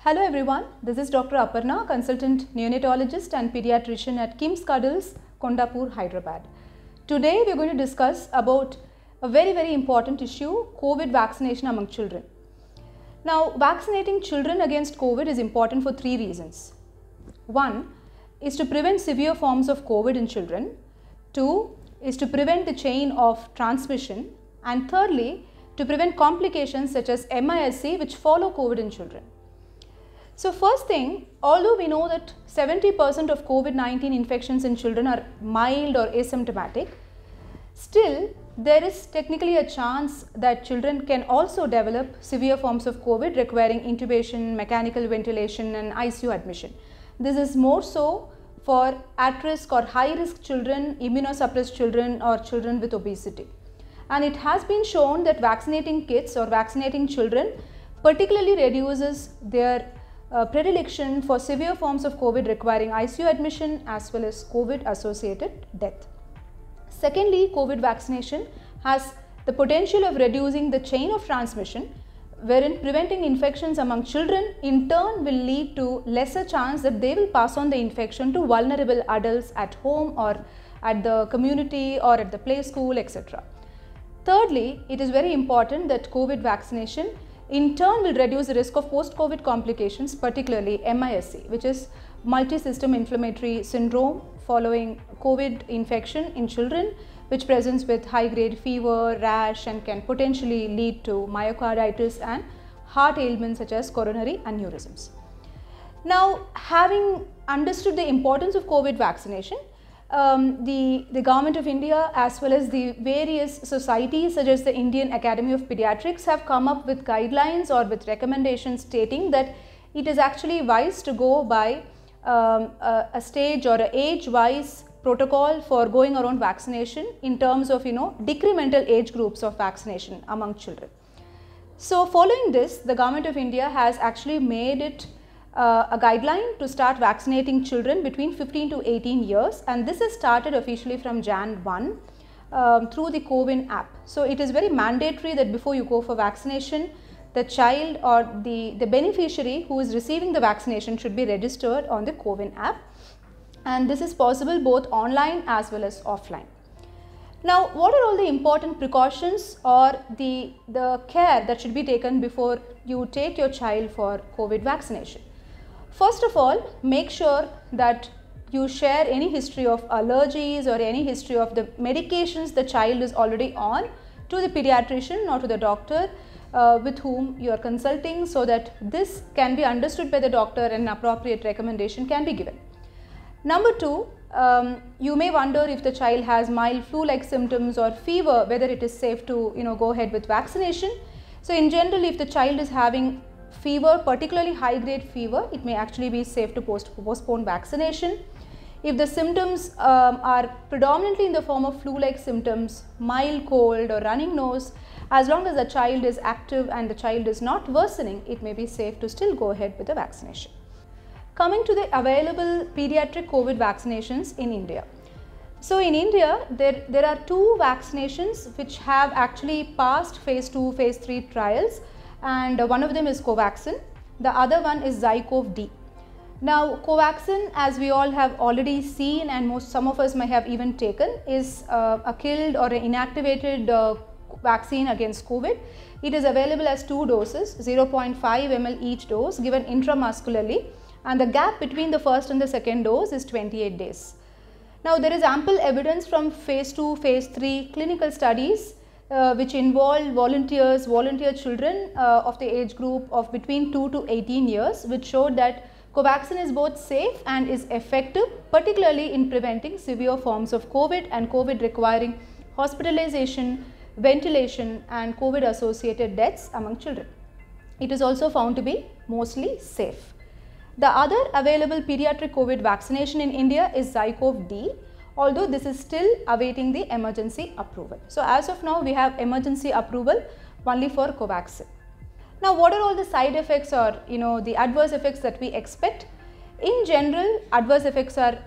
Hello everyone, this is Dr. Aparna, consultant neonatologist and pediatrician at KIMS Cuddles, Kondapur, Hyderabad. Today we are going to discuss about a very important issue, COVID vaccination among children. Now, vaccinating children against COVID is important for three reasons. One is to prevent severe forms of COVID in children. Two is to prevent the chain of transmission. And thirdly, to prevent complications such as MIS-C which follow COVID in children. So first thing, although we know that 70% of COVID-19 infections in children are mild or asymptomatic, still there is technically a chance that children can also develop severe forms of COVID requiring intubation, mechanical ventilation and ICU admission. This is more so for at-risk or high-risk children, immunosuppressed children or children with obesity. And it has been shown that vaccinating kids or vaccinating children particularly reduces their predilection for severe forms of COVID requiring ICU admission as well as COVID associated death. Secondly, COVID vaccination has the potential of reducing the chain of transmission, wherein preventing infections among children in turn will lead to lesser chance that they will pass on the infection to vulnerable adults at home or at the community or at the play school, etc. Thirdly, it is very important that COVID vaccination in turn will reduce the risk of post-COVID complications, particularly MIS-C, which is multi-system inflammatory syndrome following COVID infection in children, which presents with high-grade fever, rash and can potentially lead to myocarditis and heart ailments such as coronary aneurysms. Now, having understood the importance of COVID vaccination, the Government of India as well as the various societies such as the Indian Academy of Pediatrics have come up with guidelines or with recommendations stating that it is actually wise to go by a stage or an age-wise protocol for going around vaccination in terms of decremental age groups of vaccination among children. So following this, the Government of India has actually made it a guideline to start vaccinating children between 15 to 18 years, and this is started officially from Jan 1 through the CoWIN app. So it is very mandatory that before you go for vaccination, the child or the beneficiary who is receiving the vaccination should be registered on the CoWIN app, and this is possible both online as well as offline. Now, what are all the important precautions or the care that should be taken before you take your child for COVID vaccination? First of all, make sure that you share any history of allergies or any history of the medications the child is already on to the pediatrician or to the doctor with whom you are consulting, so that this can be understood by the doctor and an appropriate recommendation can be given. Number two, you may wonder if the child has mild flu-like symptoms or fever, whether it is safe to go ahead with vaccination. So in general, if the child is having fever, particularly high-grade fever, it may actually be safe to postpone vaccination. If the symptoms are predominantly in the form of flu-like symptoms, mild cold or running nose, as long as the child is active and the child is not worsening, it may be safe to still go ahead with the vaccination. Coming to the available pediatric COVID vaccinations in India. So in India, there are two vaccinations which have actually passed phase 2, phase 3 trials, and one of them is Covaxin, the other one is ZyCoV-D. Now Covaxin, as we all have already seen and some of us may have even taken, is a killed or an inactivated vaccine against COVID. It is available as 2 doses, 0.5 ml each dose given intramuscularly, and the gap between the first and the second dose is 28 days. Now there is ample evidence from phase 2, phase 3 clinical studies which involve volunteer children of the age group of between 2 to 18 years, which showed that Covaxin is both safe and is effective, particularly in preventing severe forms of COVID and COVID requiring hospitalization, ventilation and COVID associated deaths among children. It is also found to be mostly safe. The other available pediatric COVID vaccination in India is ZyCoV-D, although this is still awaiting the emergency approval. So as of now, we have emergency approval only for Covaxin. Now, what are all the side effects or the adverse effects that we expect? In general, adverse effects are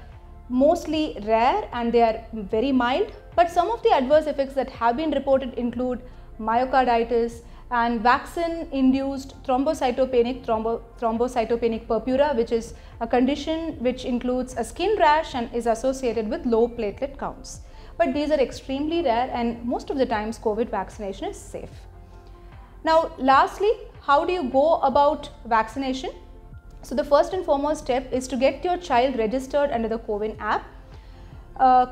mostly rare and they are very mild, but some of the adverse effects that have been reported include myocarditis and vaccine-induced thrombocytopenic purpura, which is a condition which includes a skin rash and is associated with low platelet counts. But these are extremely rare, and most of the times COVID vaccination is safe. Now lastly, how do you go about vaccination? So the first and foremost step is to get your child registered under the CoWIN app.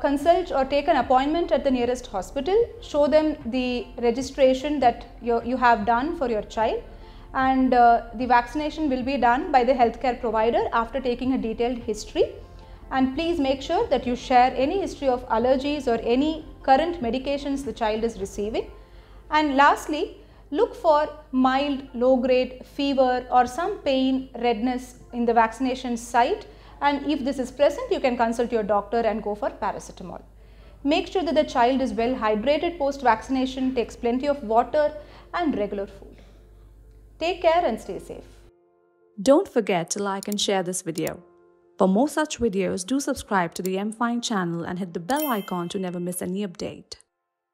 Consult or take an appointment at the nearest hospital, show them the registration that you have done for your child, and the vaccination will be done by the healthcare provider after taking a detailed history. And please make sure that you share any history of allergies or any current medications the child is receiving. And lastly, look for mild, low-grade fever or some pain, redness in the vaccination site, and if this is present, you can consult your doctor and go for paracetamol. Make sure that the child is well hydrated post-vaccination, takes plenty of water and regular food. Take care and stay safe. Don't forget to like and share this video. For more such videos, do subscribe to the MFine channel and hit the bell icon to never miss any update.